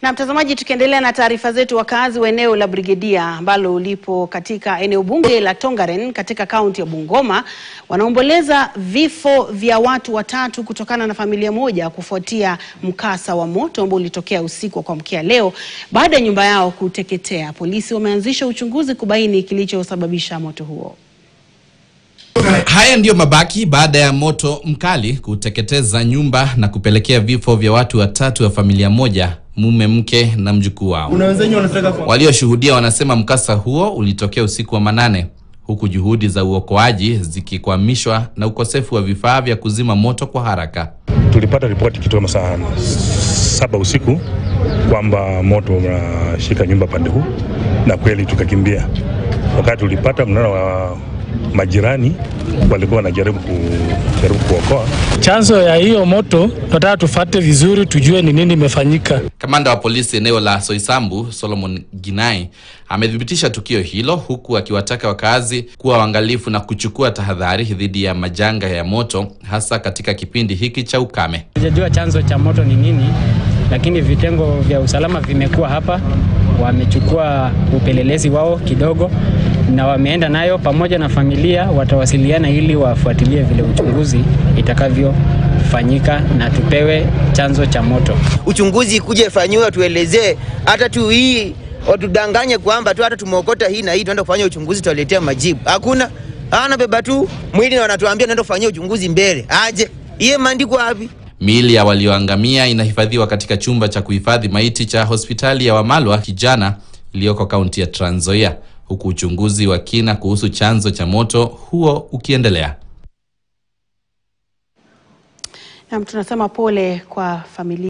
Na mtazamaji, tukiendelea na taarifa zetu, wakazi wa eneo la Brigedia ambalo lipo katika eneo bunge la Tongaren katika kaunti ya Bungoma wanaomboleza vifo vya watu watatu kutokana na familia moja kufuatia mkasa wa moto ambao ulitokea usiku wa kuamkia leo baada ya nyumba yao kuteketea. Polisi wameanzisha uchunguzi kubaini kilichosababisha moto huo. Haya ndiyo mabaki baada ya moto mkali kuteketeza nyumba na kupelekea vifo vya watu watatu wa familia moja, mume, mke na mjukuu wao. Walioshuhudia wanasema mkasa huo ulitokea usiku wa manane, huku juhudi za uokoaji zikikwamishwa na ukosefu wa vifaa vya kuzima moto kwa haraka. Tulipata ripoti kitu saa 7 usiku kwamba moto unashika nyumba pande huu, na kweli tukakimbia. Wakati tulipata mnara wa majirani walikuwa wanajaribu kuokoa. Chanzo ya hiyo moto tunataka tufuate vizuri tujue ni nini imefanyika. Kamanda wa polisi eneo la Soisambu, Solomon Ginai, amethibitisha tukio hilo huku akiwataka wakazi kuwa waangalifu na kuchukua tahadhari dhidi ya majanga ya moto hasa katika kipindi hiki cha ukame. Sijajua chanzo cha moto ni nini, lakini vitengo vya usalama vimekuwa hapa, wamechukua upelelezi wao kidogo na wameenda nayo pamoja na familia, watawasiliana ili wafuatilie vile uchunguzi itakavyofanyika na tupewe chanzo cha moto. Uchunguzi kuje fanywa tuelezee, hata tu hii watudanganye kwamba tu hata tumeokota hii na hii tunaenda kufanya uchunguzi tuwaletea majibu. Hakuna. Ana beba tu mwili na wanatuambia naenda kufanya uchunguzi mbele. Aje. Iye maandiko wapi? Miili ya walioangamia inahifadhiwa katika chumba cha kuhifadhi maiti cha hospitali ya Wamalwa Kijana iliyoko kaunti ya Trans Nzoia, huku uchunguzi wa kina kuhusu chanzo cha moto huo ukiendelea. Na tunasema pole kwa familia.